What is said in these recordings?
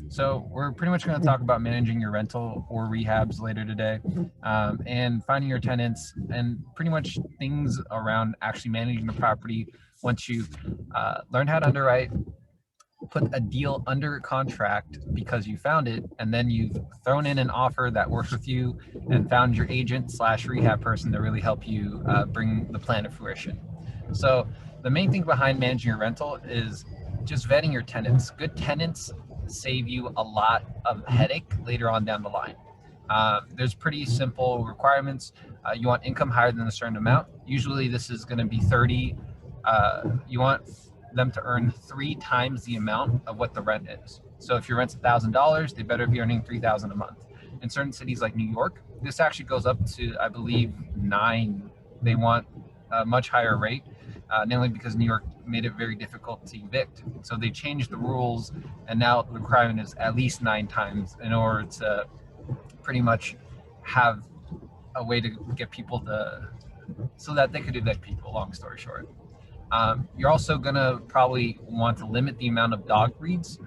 So we're pretty much going to talk about managing your rental or rehabs later today, and finding your tenants, and pretty much things around actually managing the property once you learn how to underwrite, put a deal under contract because you found it, and then you've thrown in an offer that works with you and found your agent slash rehab person to really help you bring the plan to fruition. So the main thing behind managing your rental is just vetting your tenants. Good tenants save you a lot of headache later on down the line. There's pretty simple requirements. You want income higher than a certain amount. Usually this is going to be 30. You want them to earn 3 times the amount of what the rent is. So if your rent's $1,000, they better be earning $3,000 a month. In certain cities like New York, this actually goes up to, I believe, 9. They want a much higher rate, namely because New York made it very difficult to evict. So they changed the rules, and now the requirement is at least 9 times in order to pretty much have a way to get people to, so that they could evict people, long story short. You're also gonna probably want to limit the amount of dog breeds,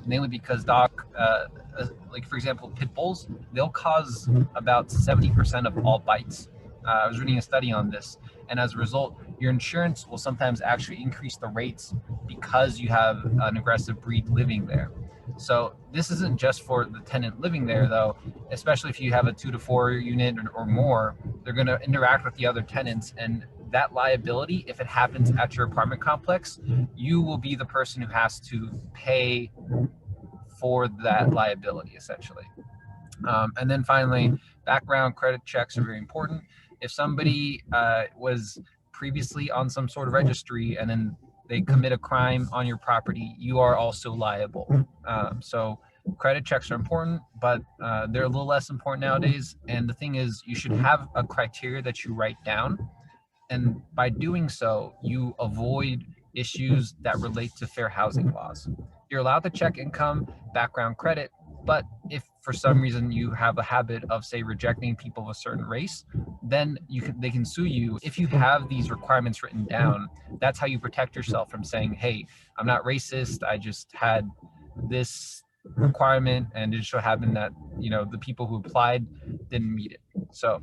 mainly because like for example, pit bulls, they'll cause about 70% of all bites. I was reading a study on this, and as a result, your insurance will sometimes actually increase the rates because you have an aggressive breed living there. So this isn't just for the tenant living there, though. Especially if you have a 2 to 4 unit or more, they're going to interact with the other tenants, and that liability, if it happens at your apartment complex, you will be the person who has to pay for that liability, essentially. And then finally, background credit checks are very important. If somebody was previously on some sort of registry and then they commit a crime on your property, you are also liable. So credit checks are important, but they're a little less important nowadays. And the thing is, you should have a criteria that you write down, and by doing so, you avoid issues that relate to fair housing laws. You're allowed to check income, background, credit, but if for some reason you have a habit of, say, rejecting people of a certain race, then they can sue you. If you have these requirements written down, that's how you protect yourself from saying, hey, I'm not racist, I just had this requirement, and it just so happened that the people who applied didn't meet it. So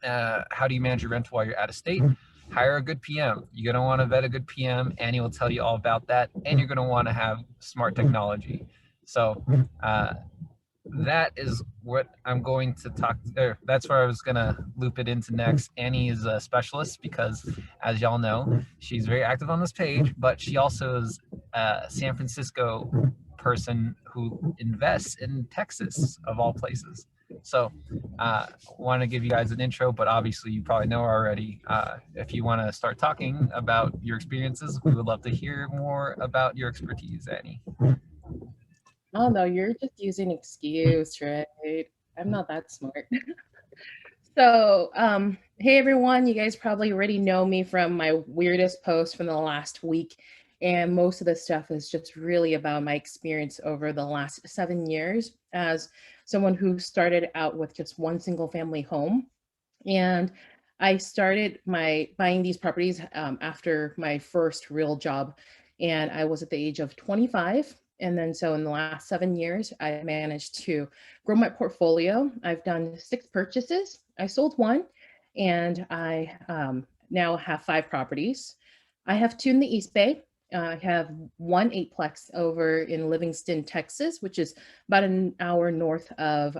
how do you manage your rental while you're out of state? Hire a good PM. You're going to want to vet a good PM, and he will tell you all about that. And you're going to want to have smart technology. So that is what I'm going to talk. That's where I was going to loop it into next. Annie is a specialist because, as y'all know, she's very active on this page, but she also is a San Francisco person who invests in Texas, of all places. So want to give you guys an intro, but obviously you probably know already. If you want to start talking about your experiences, we would love to hear more about your expertise, Annie. Oh no, you're just using excuse, right? I'm not that smart. So, hey everyone, you guys probably already know me from my weirdest post from the last week. And most of the stuff is just really about my experience over the last 7 years as someone who started out with just one single family home. And I started my buying these properties after my first real job. And I was at the age of 25. And then so in the last 7 years, I managed to grow my portfolio. I've done 6 purchases. I sold one, and I now have 5 properties. I have 2 in the East Bay. I have one 8-plex over in Livingston, Texas, which is about an hour north of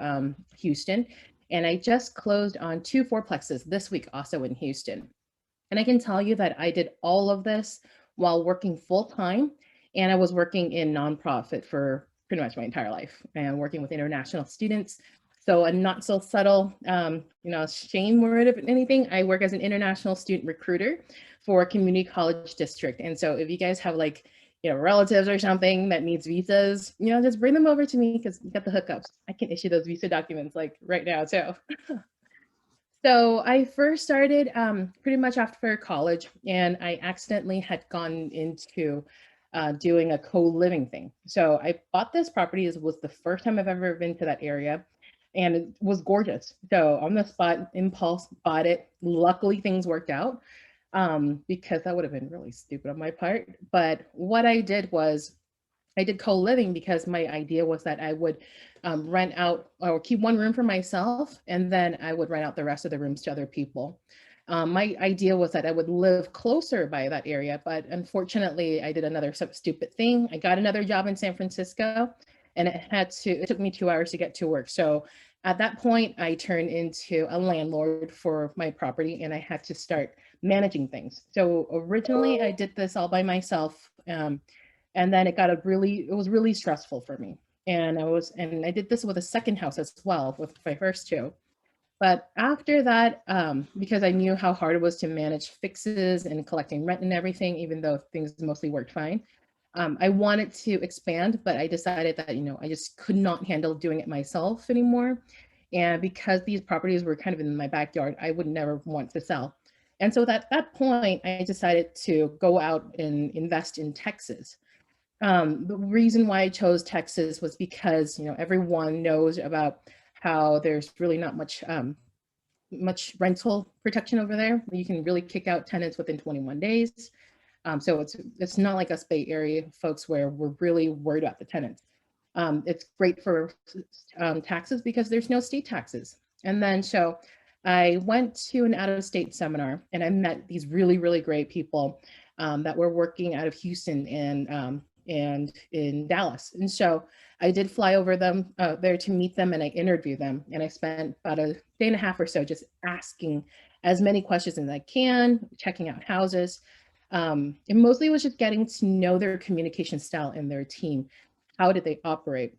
Houston. And I just closed on 2 4-plexes this week, also in Houston. And I can tell you that I did all of this while working full time. And I was working in nonprofit for pretty much my entire life and working with international students. So a not so subtle, shame word of anything. I work as an international student recruiter for a community college district. And so if you guys have relatives or something that needs visas, just bring them over to me because you got the hookups. I can issue those visa documents like right now too. So I first started pretty much after college, and I accidentally had gone into doing a co-living thing. So I bought this property. It was the first time I've ever been to that area, and it was gorgeous. So on the spot, impulse, bought it. Luckily, things worked out because that would have been really stupid on my part. But what I did was I did co-living because my idea was that I would rent out or keep one room for myself, and then I would rent out the rest of the rooms to other people. My idea was that I would live closer by that area, but unfortunately, I did another stupid thing. I got another job in San Francisco, and it took me 2 hours to get to work. So at that point, I turned into a landlord for my property, and I had to start managing things. So originally, I did this all by myself. And then it was really stressful for me. And I did this with a second house as well with my first two. But after that, because I knew how hard it was to manage fixes and collecting rent and everything, even though things mostly worked fine, I wanted to expand, but I decided that, I just could not handle doing it myself anymore. And because these properties were kind of in my backyard, I would never want to sell. And so at that point, I decided to go out and invest in Texas. The reason why I chose Texas was because, everyone knows about how there's really not much rental protection over there. You can really kick out tenants within 21 days. So it's not like us Bay Area folks where we're really worried about the tenants. It's great for taxes because there's no state taxes. And then so I went to an out-of-state seminar and I met these really, really great people that were working out of Houston and in Dallas. And so I did fly over there to meet them and I interviewed them. And I spent about a day and a half or so just asking as many questions as I can, checking out houses. And mostly it was just getting to know their communication style and their team. How did they operate?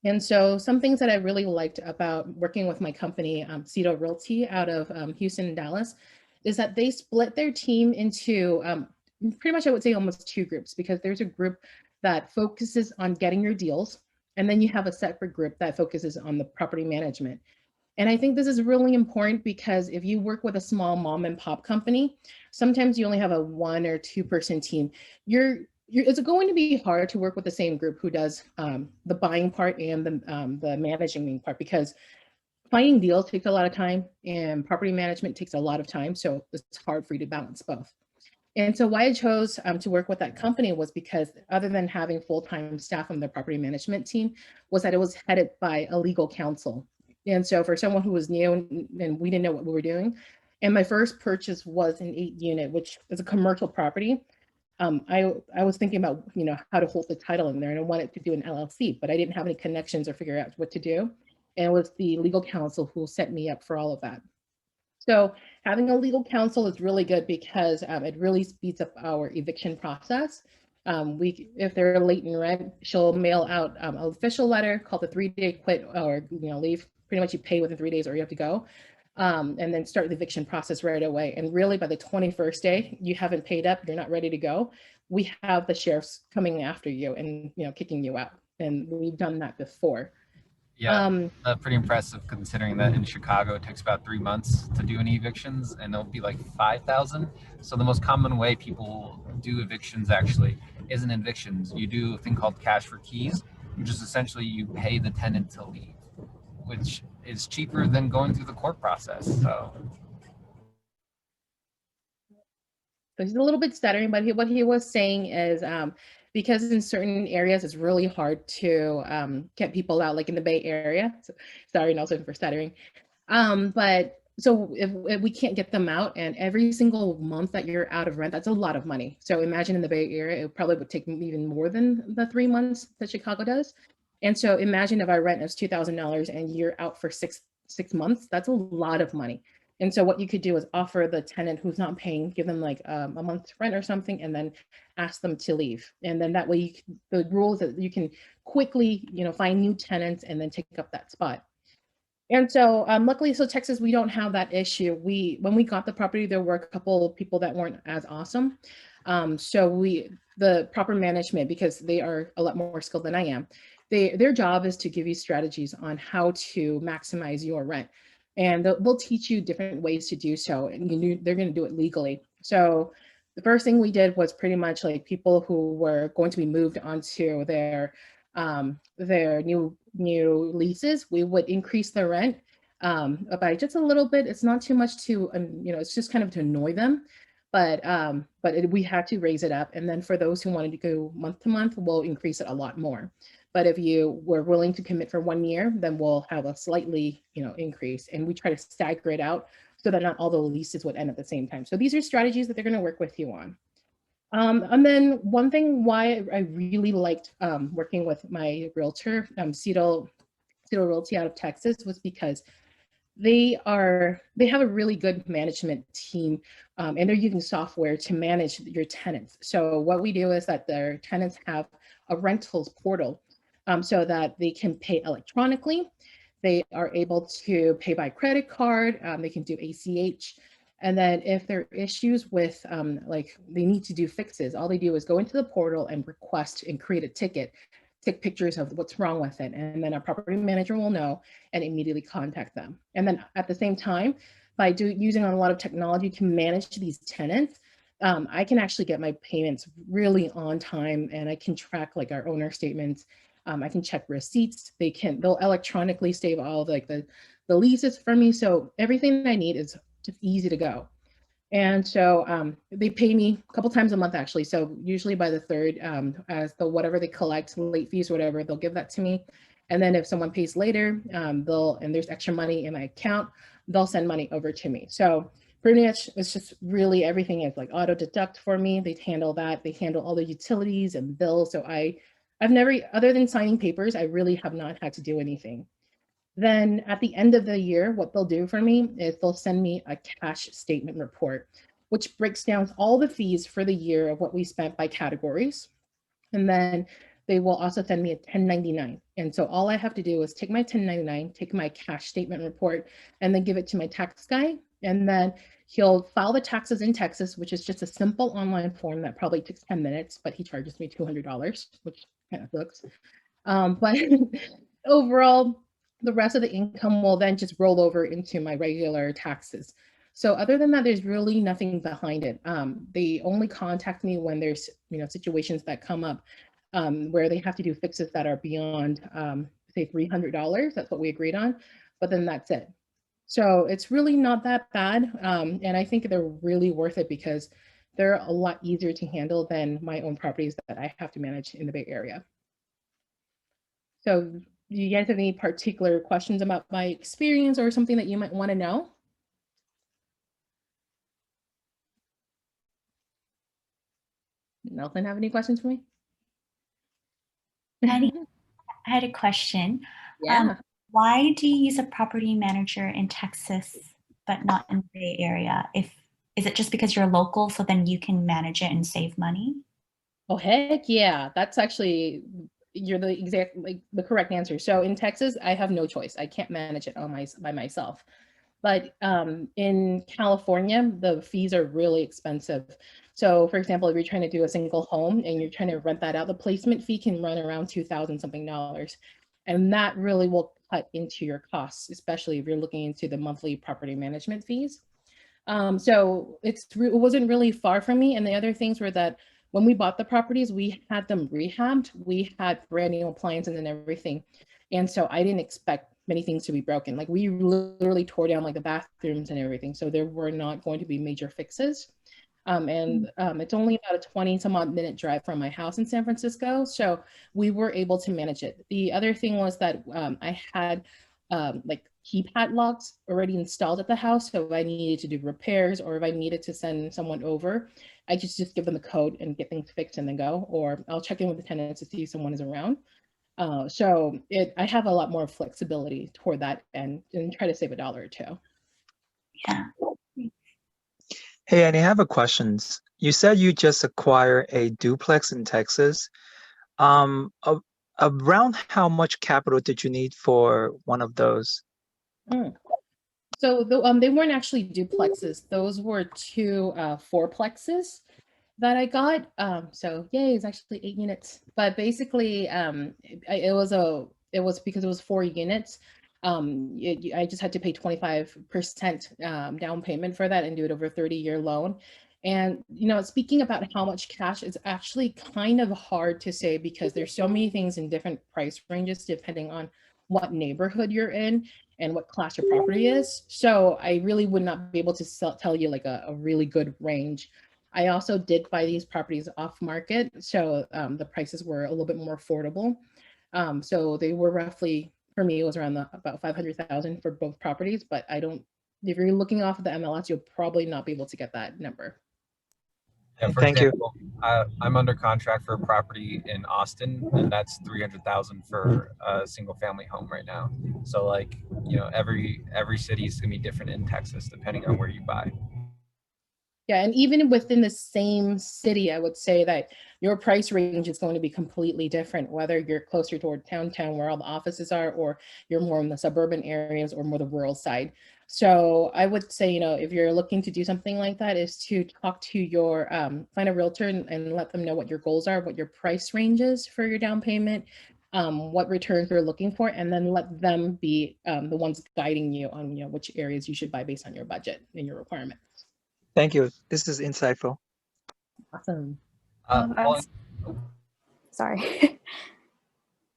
And so some things that I really liked about working with my company, Cito Realty out of Houston and Dallas, is that they split their team into pretty much I would say almost two groups, because there's a group that focuses on getting your deals, and then you have a separate group that focuses on the property management. And I think this is really important because if you work with a small mom and pop company, sometimes you only have a 1 or 2 person team. It's going to be hard to work with the same group who does the buying part and the managing part, because finding deals takes a lot of time and property management takes a lot of time. So it's hard for you to balance both. And so why I chose to work with that company was because other than having full-time staff on the property management team, was that it was headed by a legal counsel. And so for someone who was new and we didn't know what we were doing, and my first purchase was an 8-unit, which is a commercial property. I was thinking about, how to hold the title in there, and I wanted to do an LLC, but I didn't have any connections or figure out what to do. And it was the legal counsel who set me up for all of that. So having a legal counsel is really good because it really speeds up our eviction process. If they're late in rent, she'll mail out an official letter called the 3-day quit or leave. Pretty much you pay within 3 days or you have to go, and then start the eviction process right away. And really by the 21st day, you haven't paid up, you're not ready to go. We have the sheriffs coming after you and kicking you out. And we've done that before. Yeah, pretty impressive considering that in Chicago it takes about 3 months to do any evictions, and it'll be like 5,000. So the most common way people do evictions actually isn't evictions. You do a thing called cash for keys, which is essentially you pay the tenant to leave, which is cheaper than going through the court process. So he's a little bit stuttering, but what he was saying is because in certain areas it's really hard to get people out, like in the Bay Area. So, sorry, Nelson, for stuttering. But so if we can't get them out, and every single month that you're out of rent, that's a lot of money. So imagine in the Bay Area, it probably would take even more than the 3 months that Chicago does. And so imagine if our rent is $2,000 and you're out for six months, that's a lot of money. And so what you could do is offer the tenant who's not paying, give them like a month's rent or something, and then ask them to leave. And then that way, the rule is that you can quickly, find new tenants and then take up that spot. And so luckily, so Texas, we don't have that issue. When we got the property, there were a couple of people that weren't as awesome. So the proper management, because they are a lot more skilled than I am, their job is to give you strategies on how to maximize your rent. And they'll teach you different ways to do so, and they're going to do it legally. So the first thing we did was pretty much like people who were going to be moved onto their new leases, we would increase the rent by just a little bit. It's not too much to, it's just kind of to annoy them. we had to raise it up. And then for those who wanted to go month to month, we'll increase it a lot more. But if you were willing to commit for 1 year, then we'll have a slightly, increase. And we try to stagger it out so that not all the leases would end at the same time. So these are strategies that they're going to work with you on. And then one thing why I really liked working with my realtor, Cedal Realty out of Texas, was because they have a really good management team, and they're using software to manage your tenants. So what we do is that their tenants have a rentals portal, so that they can pay electronically. They are able to pay by credit card. They can do ACH. And then if there are issues with like they need to do fixes, all they do is go into the portal and request and create a ticket, take pictures of what's wrong with it. And then a property manager will know and immediately contact them. And then at the same time, by using a lot of technology to manage these tenants, I can actually get my payments really on time, and I can track like our owner statements. I can check receipts. They'll electronically save all of, like the leases for me. So everything I need is just easy to go. And so they pay me a couple times a month, actually. So usually by the third, as the whatever they collect, late fees, whatever, they'll give that to me. And then if someone pays later, and there's extra money in my account, they'll send money over to me. So pretty much it's just really everything is like auto deduct for me. They handle that. They handle all the utilities and bills. So I've never, other than signing papers, I really have not had to do anything. Then at the end of the year, what they'll do for me is they'll send me a cash statement report, which breaks down all the fees for the year of what we spent by categories. And then they will also send me a 1099. And so all I have to do is take my 1099, take my cash statement report, and then give it to my tax guy. And then he'll file the taxes in Texas, which is just a simple online form that probably takes 10 minutes, but he charges me $200, which kind of sucks. But overall, the rest of the income will then just roll over into my regular taxes. So other than that, there's really nothing behind it. They only contact me when there's situations that come up where they have to do fixes that are beyond say $300. That's what we agreed on, but then that's it. So it's really not that bad, and I think they're really worth it because they're a lot easier to handle than my own properties that I have to manage in the Bay Area. So do you guys have any particular questions about my experience or something that you might want to know? Nelson, have any questions for me? I had a question. Yeah. Why do you use a property manager in Texas but not in the Bay Area? Is it just because you're local, so then you can manage it and save money? Oh, heck yeah. That's actually, you're the correct answer. So in Texas, I have no choice. I can't manage it by myself. But in California, the fees are really expensive. So for example, if you're trying to do a single home and you're trying to rent that out, the placement fee can run around $2,000 something. And that really will cut into your costs, especially if you're looking into the monthly property management fees. So it wasn't really far from me. And the other things were that when we bought the properties, we had them rehabbed. We had brand new appliances and everything. And so I didn't expect many things to be broken. Like we literally tore down like the bathrooms and everything. So there were not going to be major fixes. It's only about a 20 some odd minute drive from my house in San Francisco. So we were able to manage it. The other thing was that I had like keypad locks already installed at the house. So if I needed to do repairs or if I needed to send someone over, I just give them the code and get things fixed and then go, or I'll check in with the tenants to see if someone is around. So I have a lot more flexibility toward that and try to save $1 or $2. Yeah. Hey, Annie, I have a question. You said you just acquired a duplex in Texas. Around how much capital did you need for one of those? So they weren't actually duplexes. Those were two fourplexes that I got. So yay, it's actually 8 units. But basically, it was because it was 4 units. I just had to pay 25% down payment for that and do it over a 30-year loan. And speaking about how much cash is actually kind of hard to say because there's so many things in different price ranges depending on what neighborhood you're in and what class your property is. So I really would not be able to tell you like a really good range. I also did buy these properties off market, so the prices were a little bit more affordable. So they were roughly, for me, it was around about 500,000 for both properties, but I don't, if you're looking off of the MLS, you'll probably not be able to get that number. Yeah, for Thank you. example, I'm under contract for a property in Austin, and that's 300,000 for a single family home right now. So like, you know, every city is gonna be different in Texas depending on where you buy. Yeah, and even within the same city, I would say that your price range is going to be completely different, whether you're closer toward downtown where all the offices are, or you're more in the suburban areas or more the rural side. So I would say, you know, if you're looking to do something like that, is to talk to your, find a realtor and let them know what your goals are, what your price range is for your down payment, what returns you're looking for, and then let them be the ones guiding you on, you know, which areas you should buy based on your budget and your requirements. Thank you. This is insightful. Awesome. Sorry.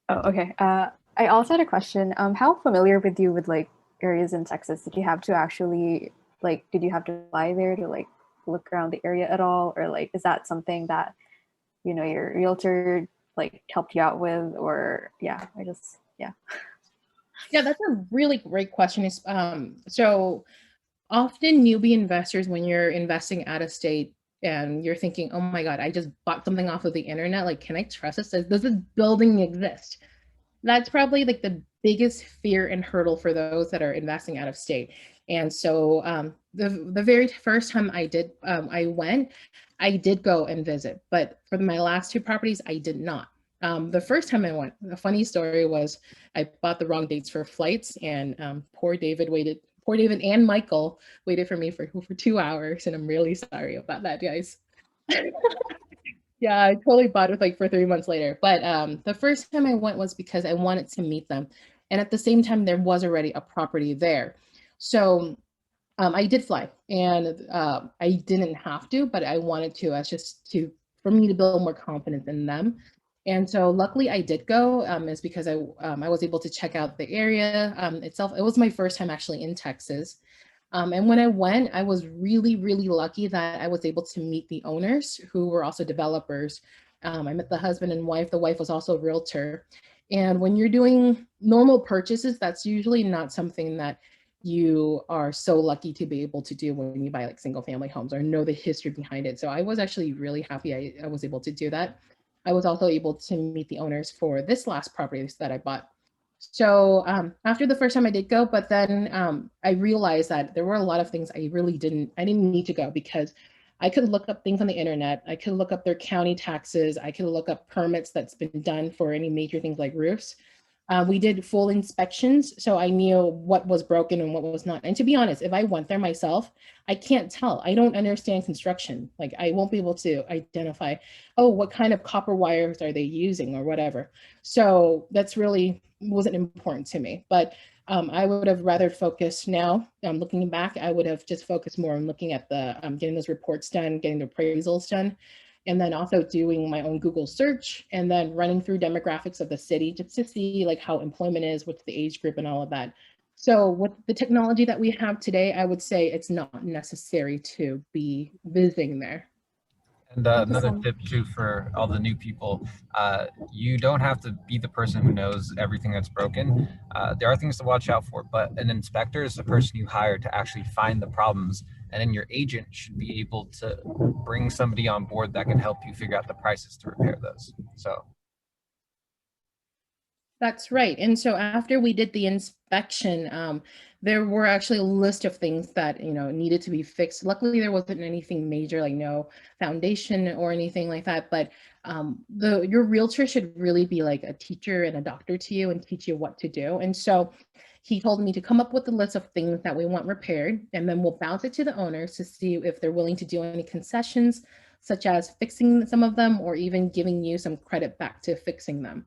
Oh, okay. I also had a question. How familiar with you with like areas in Texas? Did you have to actually did you have to fly there to like look around the area at all, or like is that something that your realtor like helped you out with, or yeah? Yeah, that's a really great question. So often newbie investors, when you're investing out of state and you're thinking, oh my God, I just bought something off of the internet. Like, can I trust this? Does this building exist? That's probably like the biggest fear and hurdle for those that are investing out of state. And so the very first time I went, I did go and visit, but for my last two properties, I did not. The first time I went, the funny story was I bought the wrong dates for flights, and poor David and Michael waited for me for 2 hours, and I'm really sorry about that, guys. Yeah, I totally bought it like for 3 months later. But the first time I went was because I wanted to meet them. And at the same time, there was already a property there. So I did fly, and I didn't have to, but I wanted to, as for me to build more confidence in them. And so luckily I did go, is because I was able to check out the area itself. It was my first time actually in Texas. And when I went, I was really, really lucky that I was able to meet the owners, who were also developers. I met the husband and wife. The wife was also a realtor. And when you're doing normal purchases, that's usually not something that you are so lucky to be able to do when you buy like single family homes or know the history behind it. So I was actually really happy I was able to do that. I was also able to meet the owners for this last property that I bought. So after the first time I did go, but then I realized that there were a lot of things I didn't need to go, because I could look up things on the internet. I could look up their county taxes. I could look up permits that's been done for any major things like roofs. We did full inspections, so I knew what was broken and what was not. And to be honest, if I went there myself, I can't tell. I don't understand construction. Like, I won't be able to identify, oh, what kind of copper wires are they using or whatever. So that's really wasn't important to me. But I would have rather focused now, looking back, I would have just focused more on looking at the getting those reports done, getting the appraisals done, and then also doing my own Google search, and then running through demographics of the city just to see like how employment is, what's the age group and all of that. So with the technology that we have today, I would say it's not necessary to be visiting there. And another tip too for all the new people, you don't have to be the person who knows everything that's broken. There are things to watch out for, but an inspector is the person you hire to actually find the problems, and then your agent should be able to bring somebody on board that can help you figure out the prices to repair those. So that's right. And so after we did the inspection, there were actually a list of things that needed to be fixed. Luckily, there wasn't anything major, like no foundation or anything like that. But your realtor should really be like a teacher and a doctor to you and teach you what to do. And so he told me to come up with a list of things that we want repaired, and then we'll bounce it to the owners to see if they're willing to do any concessions, such as fixing some of them or even giving you some credit back to fixing them.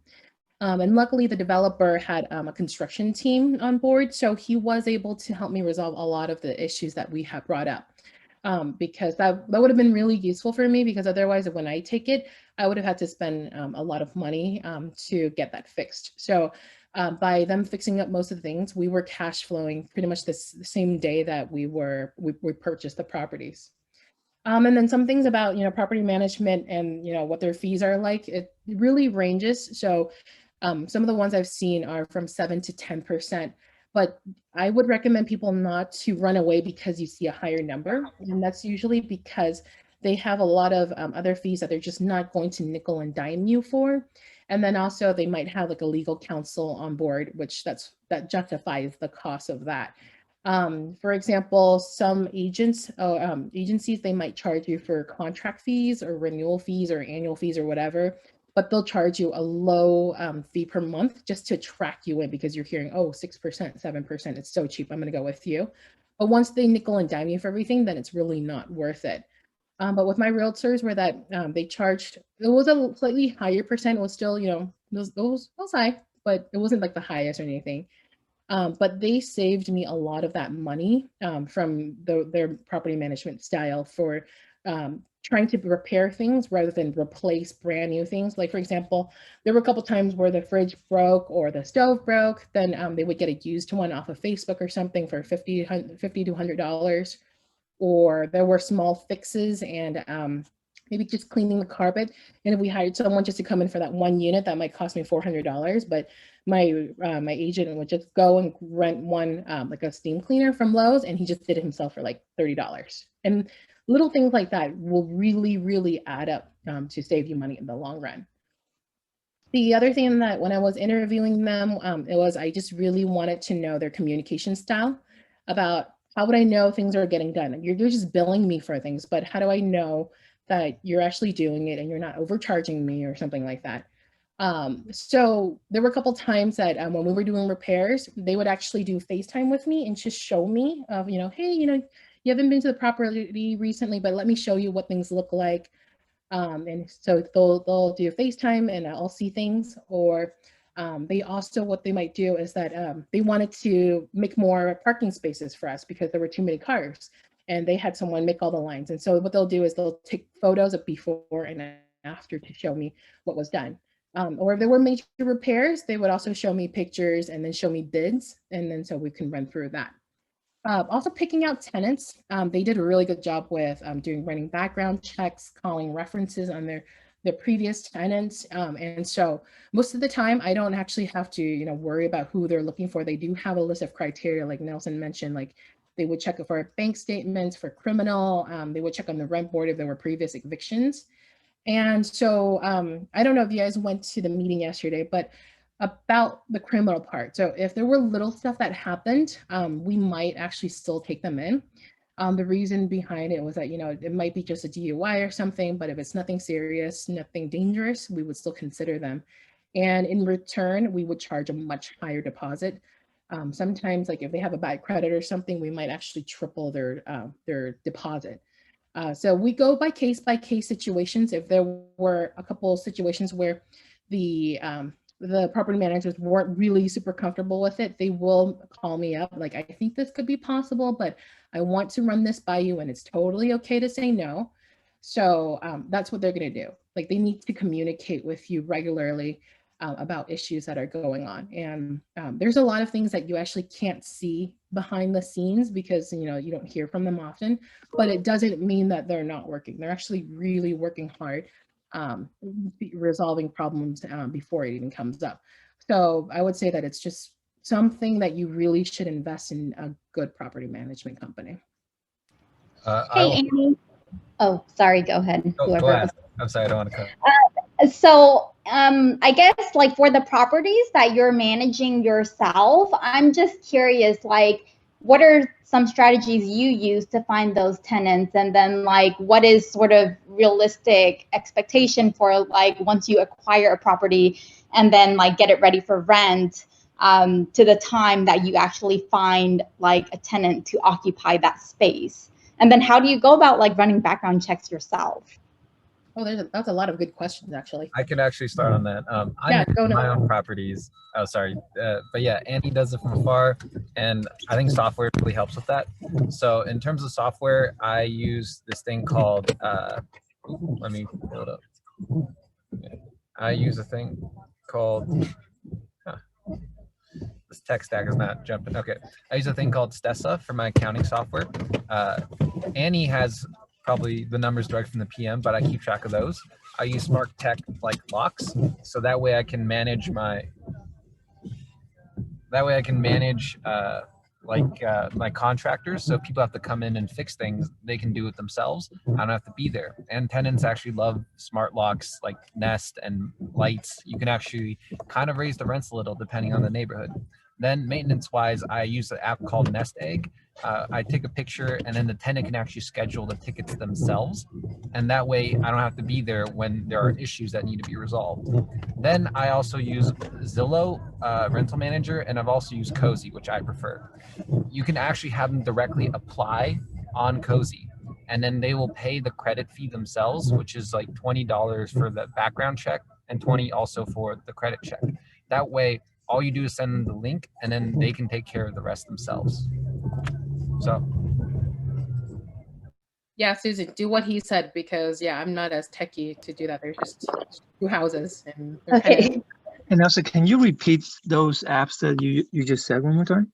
And luckily, the developer had a construction team on board, so he was able to help me resolve a lot of the issues that we have brought up. Because that would have been really useful for me, because otherwise, when I take it, I would have had to spend a lot of money to get that fixed. So By them fixing up most of the things, we were cash flowing pretty much the same day that we purchased the properties. And then some things about, property management and, what their fees are like, it really ranges. So some of the ones I've seen are from 7 to 10%, but I would recommend people not to run away because you see a higher number. And that's usually because they have a lot of other fees that they're just not going to nickel and dime you for. And then also they might have like a legal counsel on board, which that justifies the cost of that. For example, some agencies, they might charge you for contract fees or renewal fees or annual fees or whatever, but they'll charge you a low fee per month just to track you in because you're hearing, oh, 6%, 7%, it's so cheap, I'm gonna go with you. But once they nickel and dime you for everything, then it's really not worth it. But with my realtors, where that they charged, it was a slightly higher percent. It was still, it was high, but it wasn't like the highest or anything. But they saved me a lot of that money from their property management style for trying to repair things rather than replace brand new things. Like, for example, there were a couple times where the fridge broke or the stove broke, then they would get a used one off of Facebook or something for $50 to $100. Or there were small fixes and maybe just cleaning the carpet. And if we hired someone just to come in for that one unit, that might cost me $400. But my agent would just go and rent one like a steam cleaner from Lowe's, and he just did it himself for like $30. And little things like that will really, really add up to save you money in the long run. The other thing that when I was interviewing them, I just really wanted to know their communication style about how would I know things are getting done? You're just billing me for things, but how do I know that you're actually doing it and you're not overcharging me or something like that? So there were a couple times that when we were doing repairs, they would actually do FaceTime with me and just show me of, hey, you haven't been to the property recently, but let me show you what things look like. And so they'll do FaceTime and I'll see things. Or they also, what they might do is that they wanted to make more parking spaces for us because there were too many cars, and they had someone make all the lines. And so what they'll do is they'll take photos of before and after to show me what was done. Or if there were major repairs, they would also show me pictures and then show me bids. And then so we can run through that. Also picking out tenants. They did a really good job with running background checks, calling references on their previous tenants. And so most of the time I don't actually have to, worry about who they're looking for. They do have a list of criteria, like Nelson mentioned, like they would check for bank statements, for criminal, they would check on the rent board if there were previous evictions. And so I don't know if you guys went to the meeting yesterday, but about the criminal part. So if there were little stuff that happened, we might actually still take them in. The reason behind it was that, it might be just a DUI or something, but if it's nothing serious, nothing dangerous, we would still consider them. And in return, we would charge a much higher deposit. Sometimes, like if they have a bad credit or something, we might actually triple their deposit. So we go by case situations. If there were a couple of situations where the property managers weren't really super comfortable with it, they will call me up like, I think this could be possible, but I want to run this by you, and it's totally okay to say no. So that's what they're going to do. Like, they need to communicate with you regularly about issues that are going on. And there's a lot of things that you actually can't see behind the scenes because, you don't hear from them often, but it doesn't mean that they're not working. They're actually really working hard resolving problems before it even comes up. So I would say that it's just something that you really should invest in a good property management company. Hey, Amy. Oh, sorry. Go ahead. Oh, go ahead. I'm sorry. I don't want to cut. So I guess like for the properties that you're managing yourself, I'm just curious, like, what are some strategies you use to find those tenants? And then like, what is sort of realistic expectation for like, once you acquire a property and then like get it ready for rent to the time that you actually find like a tenant to occupy that space? And then how do you go about like running background checks yourself? Oh, that's a lot of good questions, actually. I can actually start on that. I manage my own properties. Oh, sorry. But yeah, Annie does it from afar, and I think software really helps with that. So in terms of software, I use this thing called, let me pull it up. I use a thing called, tech stack is not jumping. Okay. I use a thing called Stessa for my accounting software. Annie has probably the numbers direct from the PM, but I keep track of those. I use smart tech like locks, so that way I can manage my my contractors. So if people have to come in and fix things, they can do it themselves. I don't have to be there. And tenants actually love smart locks like Nest and lights. You can actually kind of raise the rents a little depending on the neighborhood. Then maintenance wise, I use an app called Nest Egg. I take a picture and then the tenant can actually schedule the tickets themselves. And that way I don't have to be there when there are issues that need to be resolved. Then I also use Zillow rental manager, and I've also used Cozy, which I prefer. You can actually have them directly apply on Cozy, and then they will pay the credit fee themselves, which is like $20 for the background check and $20 also for the credit check. That way, all you do is send them the link, and then they can take care of the rest themselves. So. Yeah, Susan, do what he said, because yeah, I'm not as techie to do that. There's just 2 houses and they're kind Okay. And also, can you repeat those apps that you just said one more time?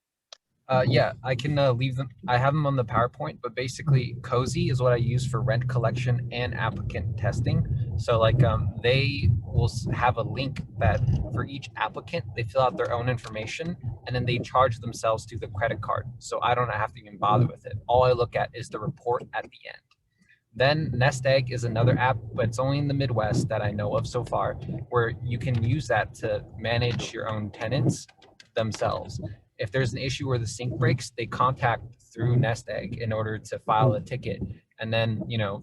Yeah, I can leave them. I have them on the PowerPoint, but basically Cozy is what I use for rent collection and applicant testing. So like they will have a link that for each applicant, they fill out their own information and then they charge themselves through the credit card. So I don't have to even bother with it. All I look at is the report at the end. Then Nest Egg is another app, but it's only in the Midwest that I know of so far, where you can use that to manage your own tenants themselves. If there's an issue where the sink breaks, they contact through Nest Egg in order to file a ticket. And then, you know,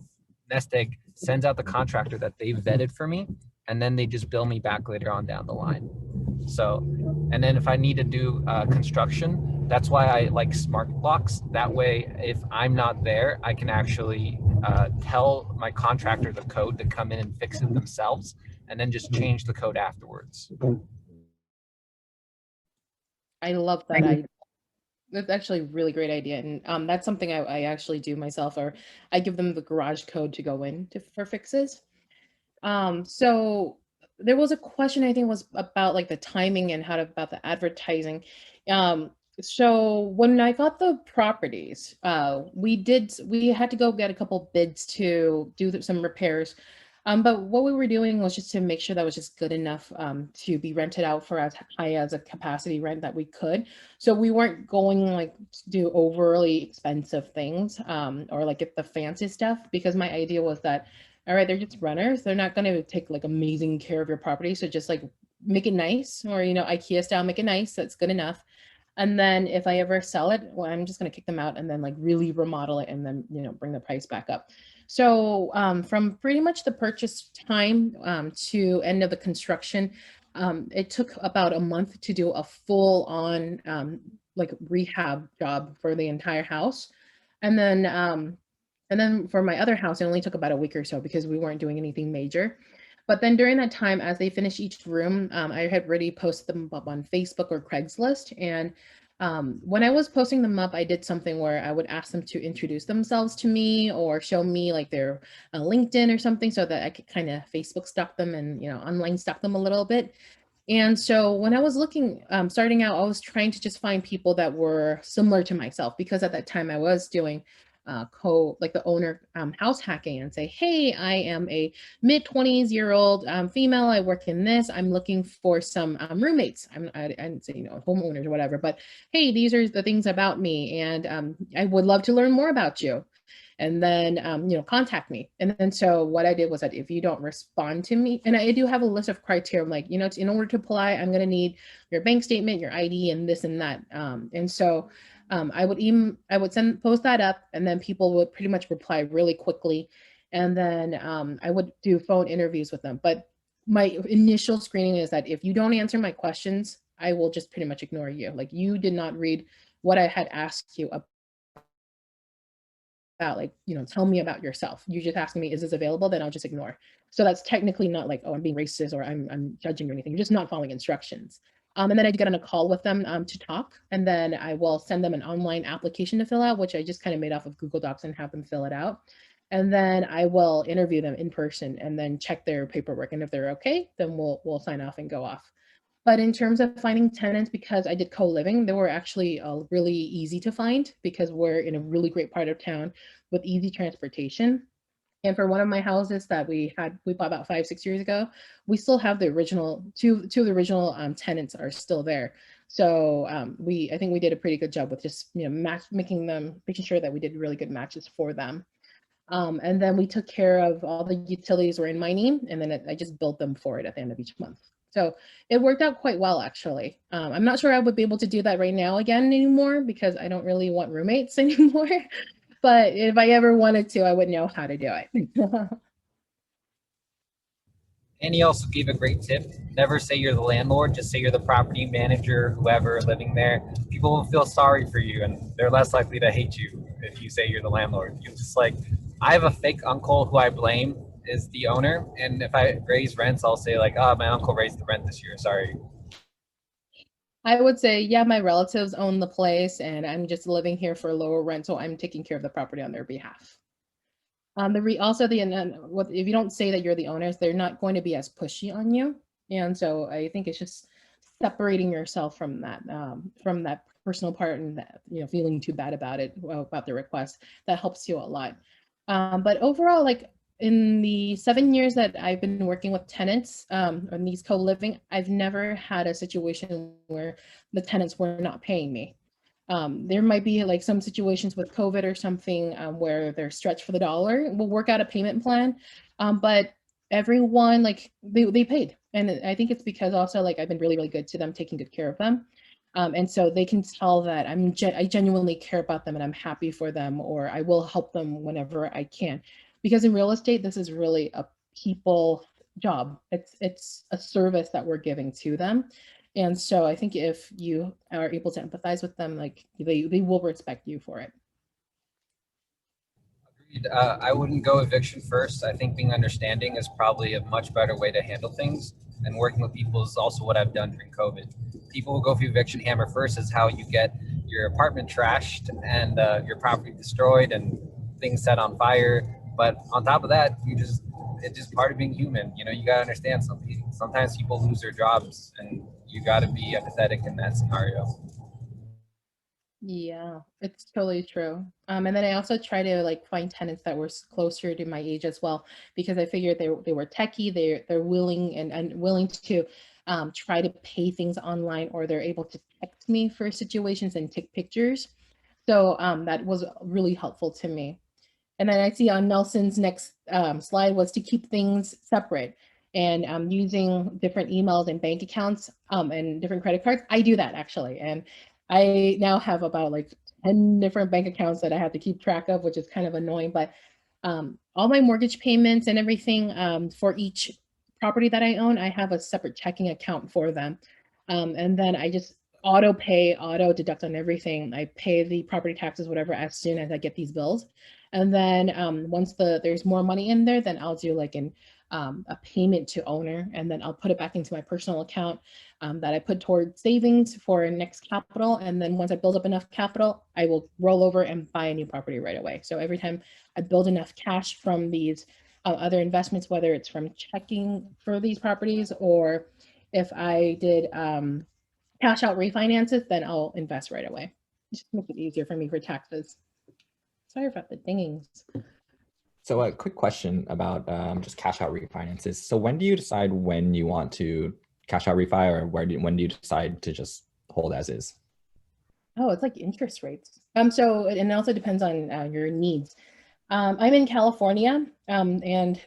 Nest Egg sends out the contractor that they've vetted for me, and then they just bill me back later on down the line. So, and then if I need to do construction, that's why I like smart locks. That way, if I'm not there, I can actually tell my contractor the code to come in and fix it themselves, and then just change the code afterwards. I love that idea. That's actually a really great idea. And that's something I actually do myself, or I give them the garage code to go in for fixes. So there was a question, I think, was about like the timing and about the advertising. So when I got the properties, we had to go get a couple bids to do some repairs. But what we were doing was just to make sure that was just good enough to be rented out for as high as a capacity rent that we could. So we weren't going like to do overly expensive things or like get the fancy stuff, because my idea was that, all right, they're just renters. They're not going to take like amazing care of your property. So just like make it nice, or, you know, IKEA style, make it nice. That's good enough. And then if I ever sell it, well, I'm just going to kick them out and then like really remodel it and then, you know, bring the price back up. So from pretty much the purchase time to end of the construction, it took about a month to do a full on like rehab job for the entire house. And then for my other house, it only took about a week or so because we weren't doing anything major. But then during that time, as they finished each room, I had already posted them up on Facebook or Craigslist. And when I was posting them up, I did something where I would ask them to introduce themselves to me or show me like their LinkedIn or something, so that I could kind of Facebook stalk them and, you know, online stalk them a little bit. And so when I was looking, starting out, I was trying to just find people that were similar to myself, because at that time I was doing like the owner house hacking, and say, hey, I am a mid-20s-year-old female. I work in this. I'm looking for some roommates. I didn't say, you know, homeowners or whatever, but hey, these are the things about me, and I would love to learn more about you. And then, you know, contact me. And then, so what I did was that if you don't respond to me, and I do have a list of criteria, I'm like, you know, in order to apply, I'm going to need your bank statement, your ID, and this and that. And so I would post that up, and then people would pretty much reply really quickly. And then I would do phone interviews with them. But my initial screening is that if you don't answer my questions, I will just pretty much ignore you. Like, you did not read what I had asked you about, like, you know, tell me about yourself. You just asking me, is this available? Then I'll just ignore. So that's technically not like, oh, I'm being racist or I'm judging or anything. You're just not following instructions. And then I get on a call with them to talk, and then I will send them an online application to fill out, which I just kind of made off of Google Docs and have them fill it out. And then I will interview them in person and then check their paperwork. And if they're okay, then we'll sign off and go off. But in terms of finding tenants, because I did co-living, they were actually really easy to find because we're in a really great part of town with easy transportation. And for one of my houses that we bought about 5-6 years ago, we still have the original two of the original tenants are still there. So I think we did a pretty good job with just making sure that we did really good matches for them. And then we took care of all the utilities were in my name, and then I just billed them for it at the end of each month. So it worked out quite well, actually. I'm not sure I would be able to do that right now again anymore because I don't really want roommates anymore. But if I ever wanted to, I would know how to do it. And he also gave a great tip. Never say you're the landlord, just say you're the property manager, whoever living there. People will feel sorry for you and they're less likely to hate you if you say you're the landlord. You just like, I have a fake uncle who I blame is the owner. And if I raise rents, I'll say like, oh, my uncle raised the rent this year, sorry. I would say, yeah, my relatives own the place and I'm just living here for a lower rent, so I'm taking care of the property on their behalf. If you don't say that you're the owners, they're not going to be as pushy on you. And so I think it's just separating yourself from that personal part and that, feeling too bad about it, about the request, that helps you a lot. But overall, like in the 7 years that I've been working with tenants on these co-living, I've never had a situation where the tenants were not paying me. There might be like some situations with COVID or something where they're stretched for the dollar. We'll work out a payment plan, but everyone like they paid, and I think it's because also like I've been really really good to them, taking good care of them, and so they can tell that I genuinely care about them and I'm happy for them, or I will help them whenever I can, because in real estate this is really a people job. It's a service that we're giving to them. And so I think if you are able to empathize with them, like they will respect you for it. Agreed. I wouldn't go eviction first. I think being understanding is probably a much better way to handle things. And working with people is also what I've done during COVID. People who go for eviction hammer first is how you get your apartment trashed and your property destroyed and things set on fire. But on top of that, it's just part of being human. You gotta understand sometimes people lose their jobs and you gotta be empathetic in that scenario. Yeah, it's totally true. And then I also try to like find tenants that were closer to my age as well, because I figured they were techie, they're willing and willing to try to pay things online, or they're able to text me for situations and take pictures. So that was really helpful to me. And then I see on Nelson's next slide was to keep things separate and using different emails and bank accounts and different credit cards. I do that actually. And I now have about like 10 different bank accounts that I have to keep track of, which is kind of annoying. But all my mortgage payments and everything for each property that I own, I have a separate checking account for them. And then I just auto deduct on everything. I pay the property taxes, whatever, as soon as I get these bills. And then once there's more money in there, then I'll do like a payment to owner, and then I'll put it back into my personal account that I put toward savings for next capital. And then once I build up enough capital, I will roll over and buy a new property right away. So every time I build enough cash from these other investments, whether it's from checking for these properties, or if I did cash out refinances, then I'll invest right away. Just make it easier for me for taxes. Sorry about the dingings. So a quick question about just cash out refinances. So when do you decide when you want to cash out refi, or when do you decide to just hold as is? Oh, it's like interest rates. So and it also depends on your needs. I'm in California, and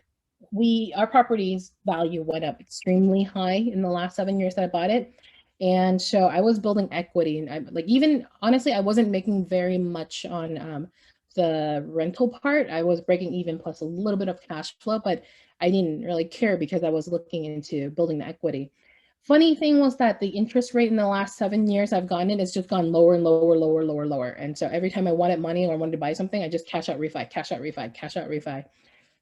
our property's value went up extremely high in the last 7 years that I bought it. And so I was building equity, and even honestly, I wasn't making very much on the rental part. I was breaking even plus a little bit of cash flow, but I didn't really care because I was looking into building the equity. Funny thing was that the interest rate in the last 7 years I've gone in has just gone lower and lower, lower, lower, lower. And so every time I wanted money or wanted to buy something, I just cash out refi, cash out refi, cash out refi.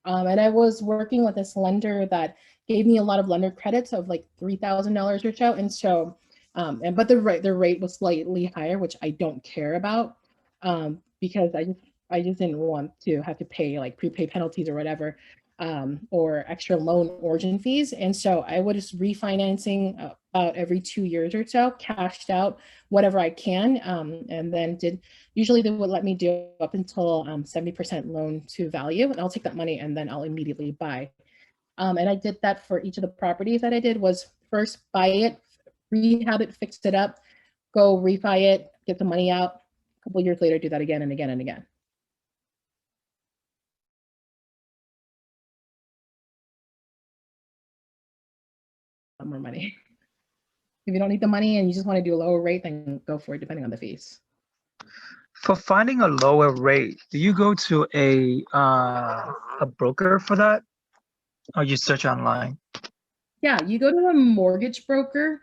And I was working with this lender that gave me a lot of lender credits of like $3,000 or so. And so, but the rate was slightly higher, which I don't care about because I just didn't want to have to pay like prepay penalties or whatever. or extra loan origin fees. And so I was just refinancing about every 2 years or so, cashed out whatever I can, and then usually they would let me do up until 70% loan to value, and I'll take that money and then I'll immediately buy. And I did that for each of the properties that I did. Was first buy it, rehab it, fix it up, go refi it, get the money out. A couple years later, do that again and again and again. More money. If you don't need the money and you just want to do a lower rate, then go for it, depending on the fees. For finding a lower rate, do you go to a broker for that, or you search online? Yeah, you go to a mortgage broker,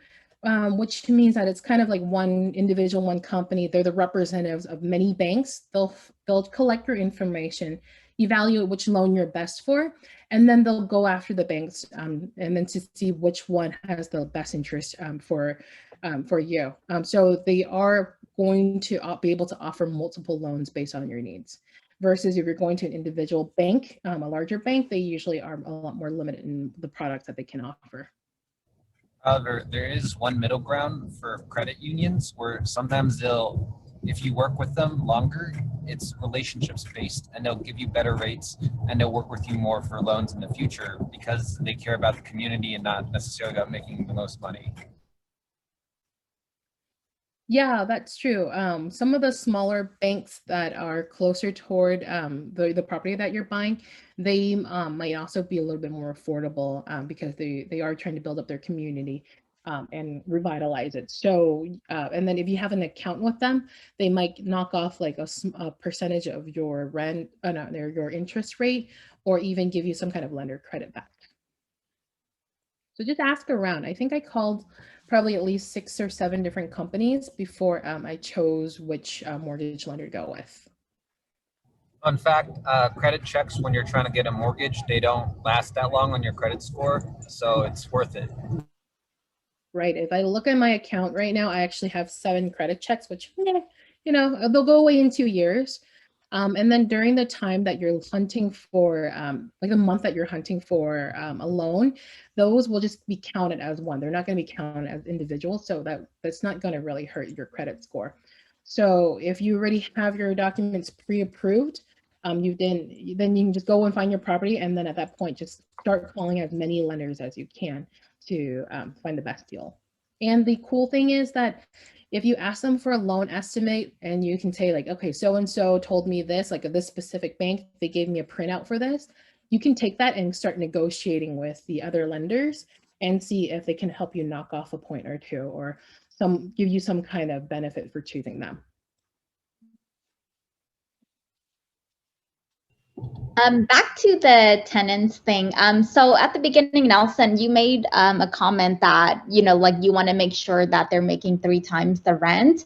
which means that it's kind of like one individual, one company. They're the representatives of many banks. They'll collect your information, evaluate which loan you're best for, and then they'll go after the banks, and then to see which one has the best interest for you. So they are going to be able to offer multiple loans based on your needs. Versus if you're going to an individual bank, a larger bank, they usually are a lot more limited in the products that they can offer. However, there is one middle ground for credit unions where sometimes if you work with them longer, it's relationships based, and they'll give you better rates and they'll work with you more for loans in the future because they care about the community and not necessarily about making the most money. Yeah, that's true. Some of the smaller banks that are closer toward the property that you're buying, they might also be a little bit more affordable because they are trying to build up their community and revitalize it. So, and then if you have an account with them, they might knock off like a percentage of your rent, your interest rate, or even give you some kind of lender credit back. So just ask around. I think I called probably at least 6 or 7 different companies before I chose which mortgage lender to go with. Fun fact, credit checks when you're trying to get a mortgage, they don't last that long on your credit score, so it's worth it. Right. If I look at my account right now, I actually have 7 credit checks, which, you know, they'll go away in 2 years. And then during the time that you're hunting for, like the month that you're hunting for a loan, those will just be counted as one. They're not going to be counted as individuals. So that's not going to really hurt your credit score. So if you already have your documents pre-approved, then you can just go and find your property. And then at that point, just start calling as many lenders as you can to find the best deal. And the cool thing is that if you ask them for a loan estimate and you can say like, okay, so-and-so told me this, like this specific bank, they gave me a printout for this, you can take that and start negotiating with the other lenders and see if they can help you knock off a point or two or give you some kind of benefit for choosing them. Back to the tenants thing. So at the beginning, Nelson, you made a comment that, like you want to make sure that they're making 3 times the rent.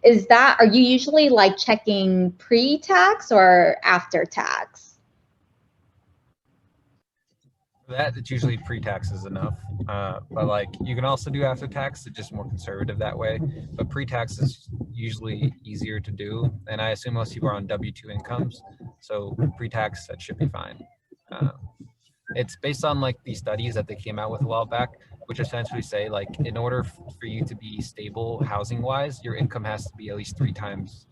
Are you usually like checking pre-tax or after tax? For that, it's usually pre-tax is enough. But like you can also do after tax, it's just more conservative that way. But pre-tax is usually easier to do. And I assume most people are on W-2 incomes. So pre-tax, that should be fine. It's based on like these studies that they came out with a while back, which essentially say like in order for you to be stable housing wise, your income has to be at least 3 times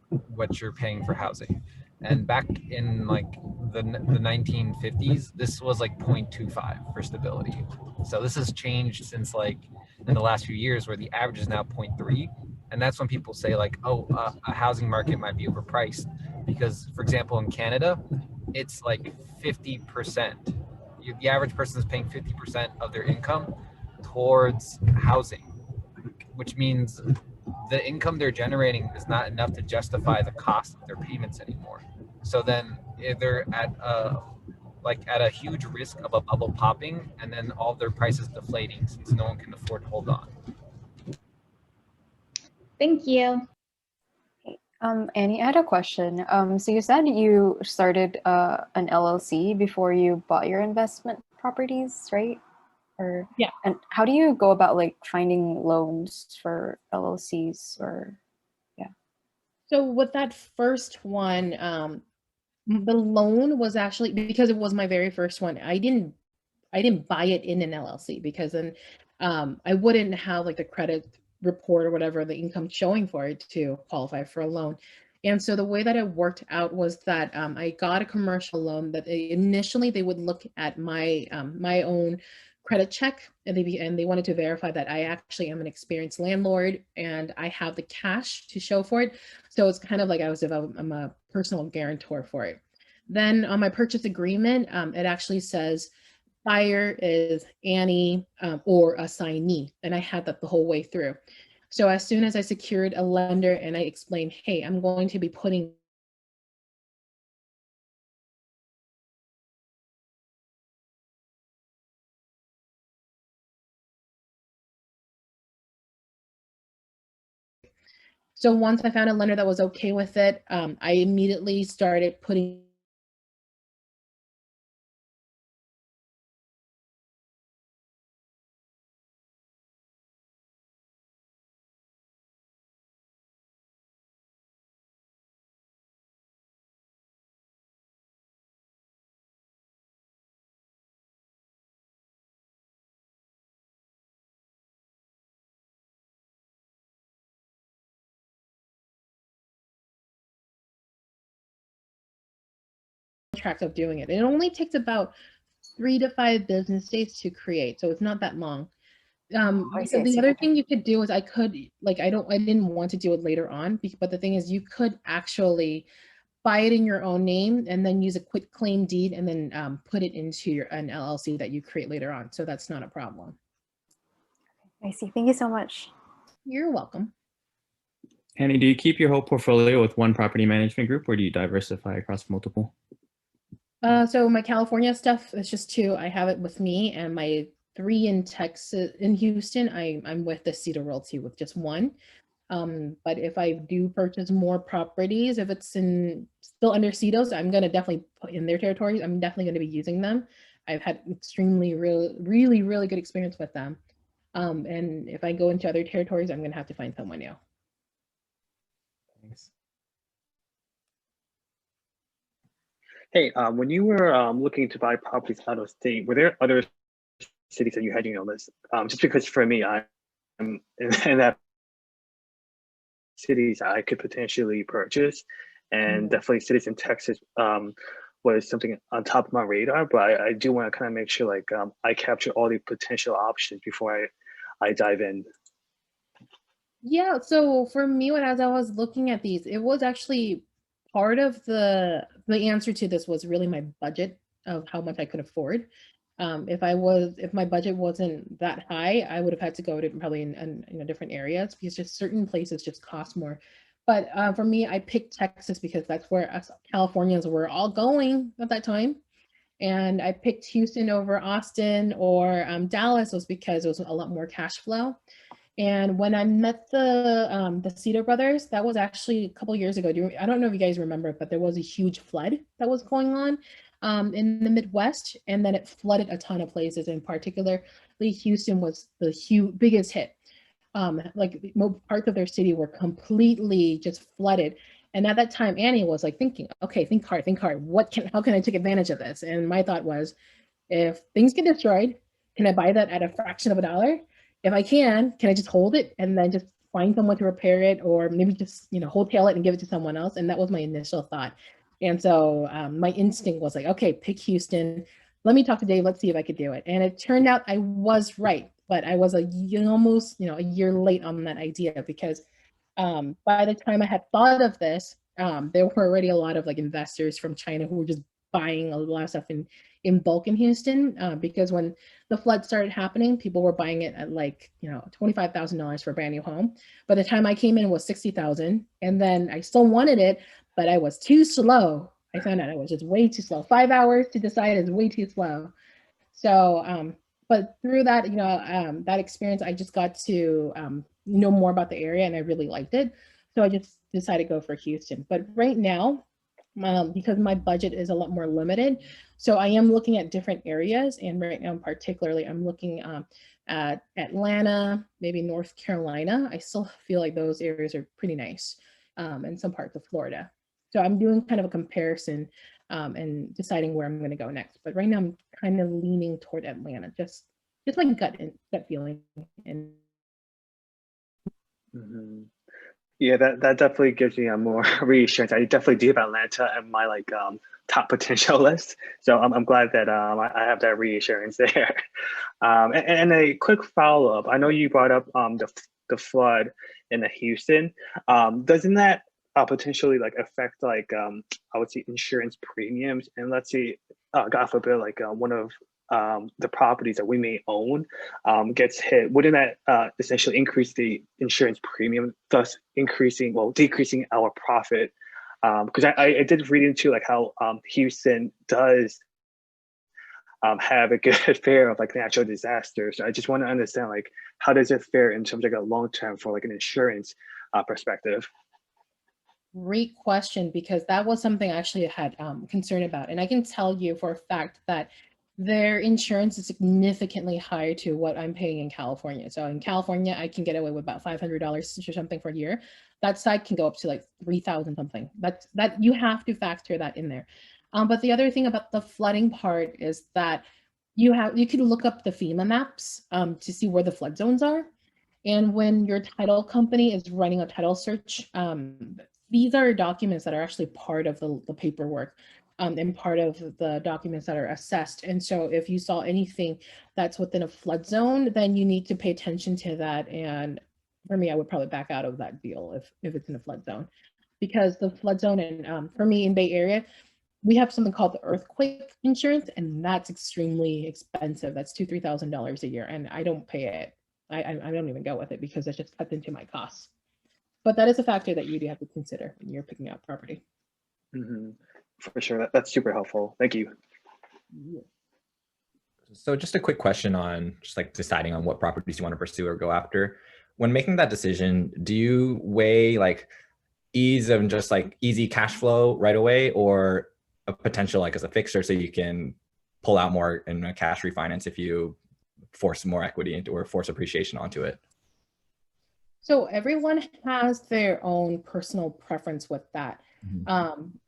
what you're paying for housing. And back in like the 1950s, this was like 0.25 for stability. So this has changed since like in the last few years where the average is now 0.3. And that's when people say like, oh, a housing market might be overpriced. Because for example, in Canada, it's like 50%. The average person is paying 50% of their income towards housing, which means the income they're generating is not enough to justify the cost of their payments anymore. So then they're at a huge risk of a bubble popping and then all their prices deflating since no one can afford to hold on. Thank you. Annie, I had a question. So you said you started an LLC before you bought your investment properties, right? Or yeah. And how do you go about like finding loans for LLCs or? So with that first one, The loan was actually because it was my very first one. I didn't buy it in an LLC because then I wouldn't have like the credit report or whatever, the income showing for it to qualify for a loan. And so the way that it worked out was that I got a commercial loan that initially they would look at my my own credit check, and they wanted to verify that I actually am an experienced landlord and I have the cash to show for it. So it's kind of like I'm a personal guarantor for it. Then on my purchase agreement, it actually says buyer is Annie or assignee, and I had that the whole way through. So as soon as I secured a lender and I explained, hey, I'm going to be putting so once I found a lender that was okay with it, I immediately started putting contracts of doing it. It only takes about 3 to 5 business days to create, so it's not that long. I see, So I the see. other Okay. thing you could do is I could like I didn't want to do it later on, but the thing is you could actually buy it in your own name and then use a quit claim deed and then put it into an LLC that you create later on. So that's not a problem. I see. Thank you so much. You're welcome. Annie, do you keep your whole portfolio with one property management group, or do you diversify across multiple? So my California stuff is just 2. I have it with me, and my 3 in Texas, in Houston, I'm with the Cedar Realty with just 1. But if I do purchase more properties, if it's still under CEDOs, I'm gonna definitely put in their territories. I'm definitely gonna be using them. I've had extremely really good experience with them. And if I go into other territories, I'm gonna have to find someone new. Thanks. Hey, when you were looking to buy properties out of state, were there other cities that you had on your list? Just because for me, I'm in that cities I could potentially purchase, and definitely cities in Texas was something on top of my radar. But I do want to kind of make sure like I capture all the potential options before I dive in. Yeah, so for me, as I was looking at these, it was actually part of the answer to this was really my budget of how much I could afford. If my budget wasn't that high, I would have had to go to probably in different areas because just certain places just cost more. But for me, I picked Texas because that's where us Californians were all going at that time. And I picked Houston over Austin or Dallas was because it was a lot more cash flow. And when I met the Cedar brothers, that was actually a couple years ago. I don't know if you guys remember, but there was a huge flood that was going on in the Midwest, and then it flooded a ton of places. In particular, Houston was the biggest hit. Like parts of their city were completely just flooded. And at that time, Annie was like thinking, okay, think hard. How can I take advantage of this? And my thought was, if things get destroyed, can I buy that at a fraction of a dollar? If I can I just hold it and then just find someone to repair it, or maybe just wholesale it and give it to someone else? And that was my initial thought. And so my instinct was like, okay, pick Houston. Let me talk to Dave. Let's see if I could do it. And it turned out I was right, but I was almost a year late on that idea because by the time I had thought of this, there were already a lot of like investors from China who were just buying a lot of stuff in bulk in Houston because when the flood started happening, people were buying it at like $25,000 for a brand new home. By the time I came in, it was $60,000, and then I still wanted it, but I was too slow. I found out I was just way too slow. 5 hours to decide is way too slow. So, but through that, that experience, I just got to know more about the area, and I really liked it. So I just decided to go for Houston. But right now, because my budget is a lot more limited, so I am looking at different areas. And right now, particularly, I'm looking at Atlanta, maybe North Carolina. I still feel like those areas are pretty nice, and some parts of Florida. So I'm doing kind of a comparison and deciding where I'm going to go next. But right now I'm kind of leaning toward Atlanta, just my gut feeling. And Yeah, that definitely gives me a more reassurance. I definitely do have Atlanta on my like top potential list. So I'm glad that I have that reassurance there. And a quick follow up. I know you brought up the flood in Houston. Doesn't that potentially like affect like I would say insurance premiums? And let's say God forbid like one of the properties that we may own gets hit, wouldn't that essentially increase the insurance premium, thus decreasing our profit? Because I did read into like how Houston does have a good fare of like natural disasters. So I just want to understand like how does it fare in terms of like a long term for like an insurance perspective? great question, because that was something I actually had concern about. And I can tell you for a fact that their insurance is significantly higher to what I'm paying in California. So in California, I can get away with about $500 or something for a year. That side can go up to like 3,000 something. That you have to factor that in there. But the other thing about the flooding part is that you can look up the FEMA maps to see where the flood zones are. And when your title company is running a title search, these are documents that are actually part of the paperwork and part of the documents that are assessed. And so if you saw anything that's within a flood zone, then you need to pay attention to that. And for me, I would probably back out of that deal if it's in a flood zone, because the flood zone, and for me in Bay Area, we have something called the earthquake insurance, and that's extremely expensive. That's $2,000-$3,000 a year, and I don't pay it. I don't even go with it because it just cuts into my costs. But that is a factor that you do have to consider when you're picking out property. For sure, that's super helpful. Thank you. So just a quick question on just like deciding on what properties you want to pursue or go after. When making that decision, do you weigh like ease of just like easy cash flow right away, or a potential like as a fixer so you can pull out more in a cash refinance if you force more equity into or force appreciation onto it? So everyone has their own personal preference with that.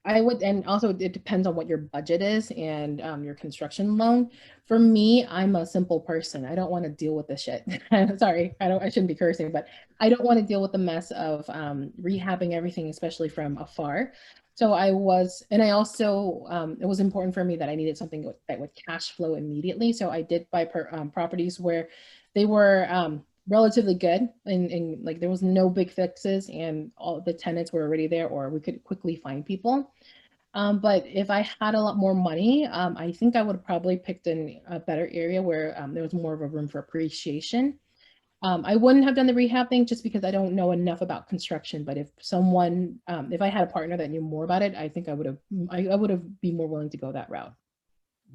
I would, and also it depends on what your budget is and your construction loan. For me, I'm a simple person. I don't want to deal with this shit. Sorry, I shouldn't be cursing, but I don't want to deal with the mess of rehabbing everything, especially from afar. So I also, it was important for me that I needed something that would cash flow immediately. So I did buy properties where they were relatively good, and like there was no big fixes and all the tenants were already there, or we could quickly find people. But if I had a lot more money, I think I would have probably picked a better area where there was more of a room for appreciation. I wouldn't have done the rehab thing just because I don't know enough about construction. But if I had a partner that knew more about it, I think I would have been more willing to go that route.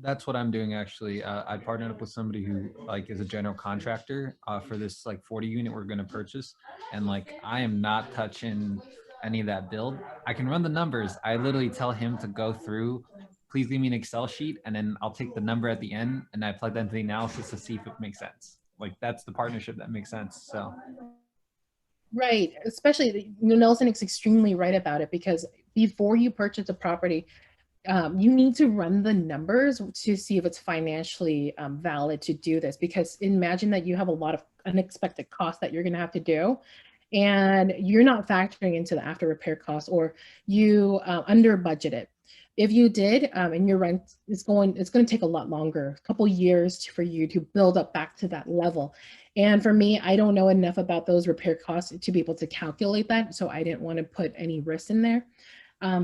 That's what I'm doing actually. I partnered up with somebody who like is a general contractor for this like 40 unit we're going to purchase, and like I am not touching any of that build. I can run the numbers. I literally tell him to go through, please leave me an Excel sheet, and then I'll take the number at the end and I plug that into the analysis to see if it makes sense. Like that's the partnership that makes sense. So right, especially Nelson is extremely right about it, because before you purchase a property, you need to run the numbers to see if it's financially valid to do this, because imagine that you have a lot of unexpected costs that you're going to have to do, and you're not factoring into the after repair costs, or you under budgeted. If you did, and your rent it's going to take a lot longer, a couple years for you to build up back to that level. And for me, I don't know enough about those repair costs to be able to calculate that, so I didn't want to put any risk in there.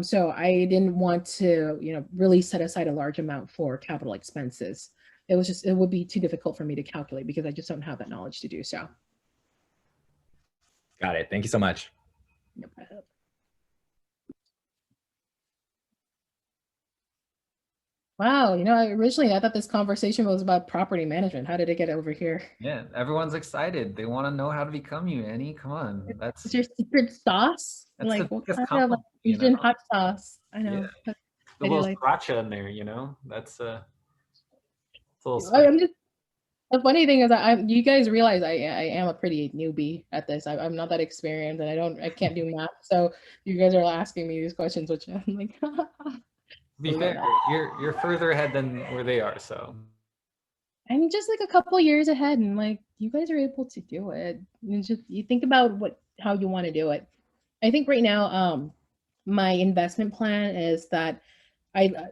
So I didn't want to, really set aside a large amount for capital expenses. It would be too difficult for me to calculate because I just don't have that knowledge to do so. Got it. Thank you so much. No problem. Wow, originally I thought this conversation was about property management. How did it get over here? yeah, everyone's excited. They want to know how to become you, Annie. Come on, It's your secret sauce. That's Like the what biggest kind of like compliment, Asian hot sauce? I know. Yeah. But the I do little like. sriracha in there, that's it's a little I'm just The funny thing is, you guys realize I am a pretty newbie at this. I'm not that experienced, and I can't do math. So you guys are asking me these questions, which I'm like, To be fair, you're further ahead than where they are, so. I'm just like a couple years ahead, and like you guys are able to do it. It's just you think about how you want to do it. I think right now, my investment plan is that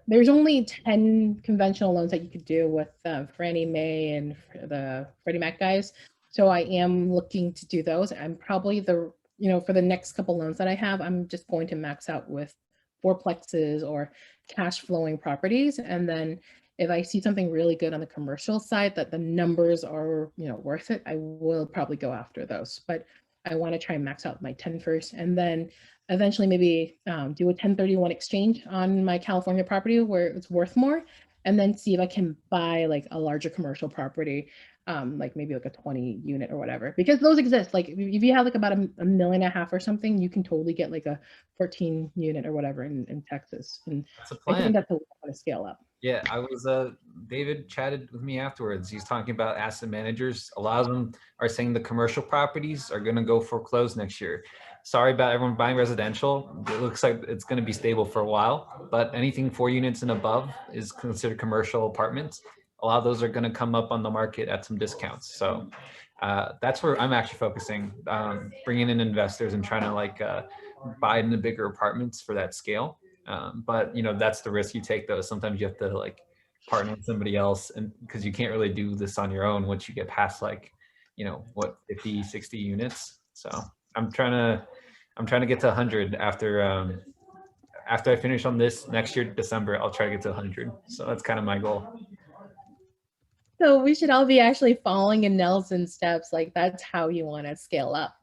there's only 10 conventional loans that you could do with Fannie Mae and the Freddie Mac guys. So I am looking to do those. I'm probably for the next couple loans that I have, I'm just going to max out with fourplexes or cash flowing properties. And then if I see something really good on the commercial side that the numbers are, worth it, I will probably go after those. But I want to try and max out my 10 first, and then eventually maybe do a 1031 exchange on my California property where it's worth more, and then see if I can buy like a larger commercial property, like maybe like a 20 unit or whatever, because those exist. Like if you have like about $1.5 million or something, you can totally get like a 14 unit or whatever in Texas. And that's a plan. I think that's a way to scale up. Yeah, I was, David chatted with me afterwards. He's talking about asset managers. A lot of them are saying the commercial properties are going to go foreclosed next year. Sorry about everyone buying residential. It looks like it's going to be stable for a while, but anything 4 units and above is considered commercial apartments. A lot of those are going to come up on the market at some discounts. So that's where I'm actually focusing, bringing in investors and trying to like buy into bigger apartments for that scale. But that's the risk you take, though. Sometimes you have to like partner with somebody else, and because you can't really do this on your own once you get past like 50, 60 units. So I'm trying to get to 100 after I finish on this next year, December. I'll try to get to 100. So that's kind of my goal. So we should all be actually following in Nelson's steps. Like that's how you want to scale up.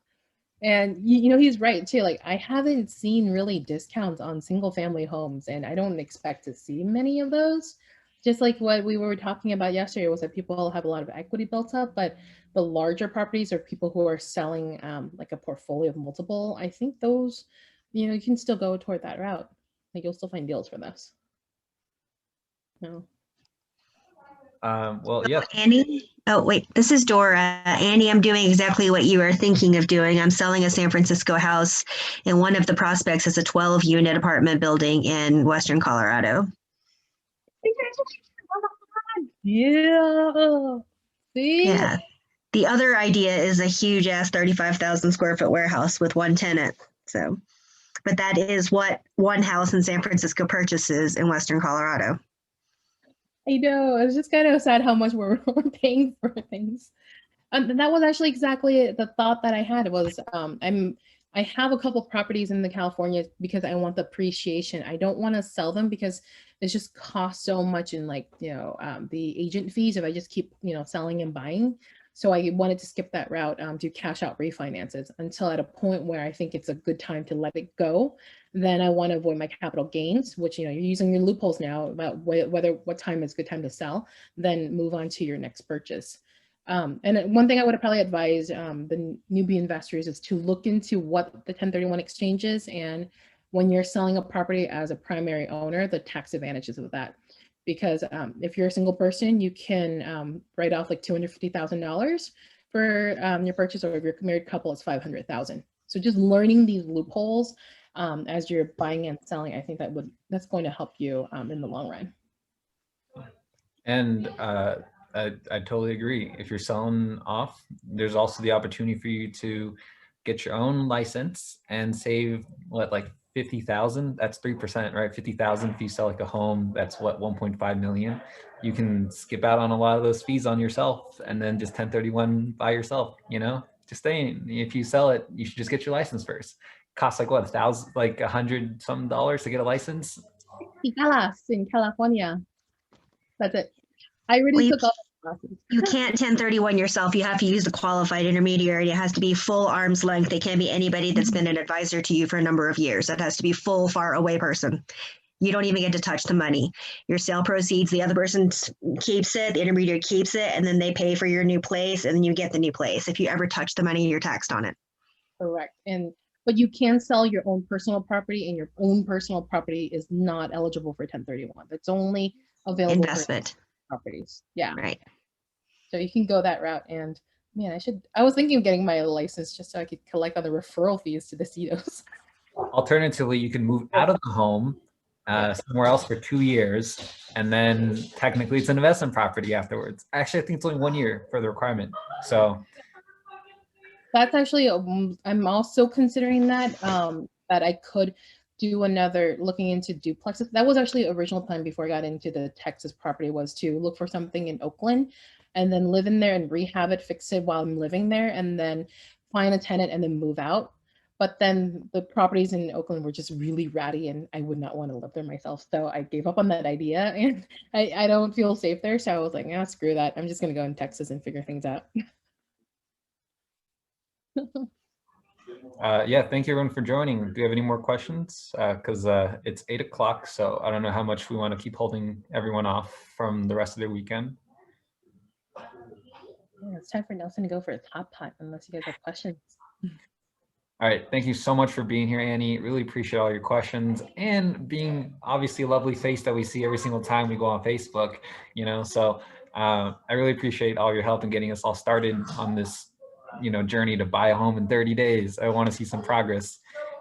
And he's right too. Like I haven't seen really discounts on single family homes, and I don't expect to see many of those. Just like what we were talking about yesterday was that people have a lot of equity built up, but the larger properties are people who are selling like a portfolio of multiple. I think those, you can still go toward that route. Like you'll still find deals for this. No. Well, yeah. Annie? Oh, wait, this is Dora. Annie, I'm doing exactly what you were thinking of doing. I'm selling a San Francisco house, and one of the prospects is a 12-unit apartment building in Western Colorado. Yeah. See? Yeah. The other idea is a huge ass 35,000 square foot warehouse with one tenant. So, but that is what one house in San Francisco purchases in Western Colorado. I know. It's just kind of sad how much we're paying for things. And that was actually exactly the thought that I had was I have a couple properties in the California because I want the appreciation. I don't want to sell them because it just costs so much in like, the agent fees if I just keep, selling and buying. So I wanted to skip that route, do cash out refinances until at a point where I think it's a good time to let it go. Then I want to avoid my capital gains, which, you're using your loopholes now about what time is a good time to sell, then move on to your next purchase. And one thing I would probably advise the newbie investors is to look into what the 1031 exchange is, and when you're selling a property as a primary owner, the tax advantages of that. Because if you're a single person, you can write off like $250,000 for your purchase, or if you're a married couple, it's $500,000. So just learning these loopholes as you're buying and selling, I think that's going to help you in the long run. And I totally agree. If you're selling off, there's also the opportunity for you to get your own license and save like 50,000. That's 3%, right? 50,000. If you sell like a home, that's 1.5 million. You can skip out on a lot of those fees on yourself, and then just 1031 by yourself. Just saying, if you sell it, you should just get your license first. Costs like what, $1,000, like $100 something to get a license. $50 in California. That's it. I already took all the classes. You can't 1031 yourself. You have to use a qualified intermediary. It has to be full arm's length. It can't be anybody that's been an advisor to you for a number of years. It has to be full, far away person. You don't even get to touch the money. Your sale proceeds, the other person keeps it, the intermediary keeps it, and then they pay for your new place, and then you get the new place. If you ever touch the money, you're taxed on it. Correct. But you can sell your own personal property, and your own personal property is not eligible for 1031. That's only available investment for properties. Yeah. Right. So you can go that route. And man, I was thinking of getting my license just so I could collect on the referral fees to the CETOs. Alternatively, you can move out of the home somewhere else for 2 years, and then technically it's an investment property afterwards. Actually, I think it's only 1 year for the requirement. So That's actually, I'm also considering that, that I could do another, looking into duplexes. That was actually original plan before I got into the Texas property, was to look for something in Oakland and then live in there and rehab it, fix it while I'm living there, and then find a tenant and then move out. But then the properties in Oakland were just really ratty and I would not want to live there myself. So I gave up on that idea and I don't feel safe there. So I was like, ah, screw that. I'm just going to go in Texas and figure things out. yeah, thank you everyone for joining. Do you have any more questions? Because it's 8 o'clock, so I don't know how much we want to keep holding everyone off from the rest of their weekend. Yeah, it's time for Nelson to go for a top pot, unless you guys have questions. All right, thank you so much for being here, Annie. Really appreciate all your questions and being obviously a lovely face that we see every single time we go on Facebook, you know, so I really appreciate all your help in getting us all started on this, you know, journey to buy a home in 30 days. I want to see some progress.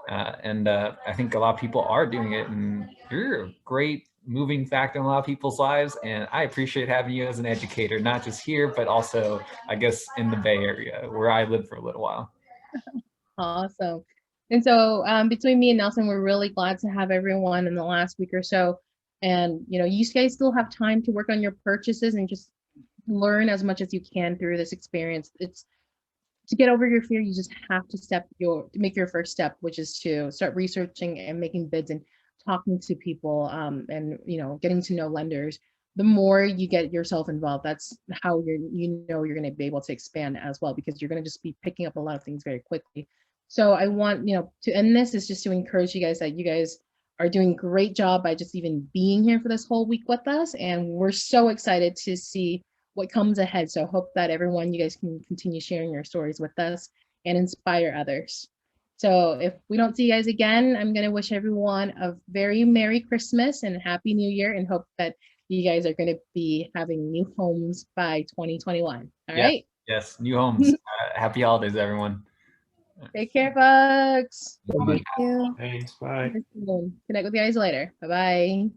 And I think a lot of people are doing it, and you're a great moving factor in a lot of people's lives. And I appreciate having you as an educator, not just here, but also, I guess, in the Bay Area where I lived for a little while. Awesome. And so between me and Nelson, we're really glad to have everyone in the last week or so. And, you know, you guys still have time to work on your purchases and just learn as much as you can through this experience. It's to get over your fear, you just have to make your first step, which is to start researching and making bids and talking to people and, you know, getting to know lenders. The more you get yourself involved, that's how you're going to be able to expand as well, because you're going to just be picking up a lot of things very quickly. So I want, you know, to end this is just to encourage you guys that you guys are doing a great job by just even being here for this whole week with us. And we're so excited to see what comes ahead. So I hope that everyone, you guys can continue sharing your stories with us and inspire others. So if we don't see you guys again, I'm going to wish everyone a very Merry Christmas and Happy New Year, and hope that you guys are going to be having new homes by 2021. All right? Yes, new homes. Happy holidays, everyone. Take care, folks. Thank you. Thanks. Bye. Connect with you guys later. Bye-bye.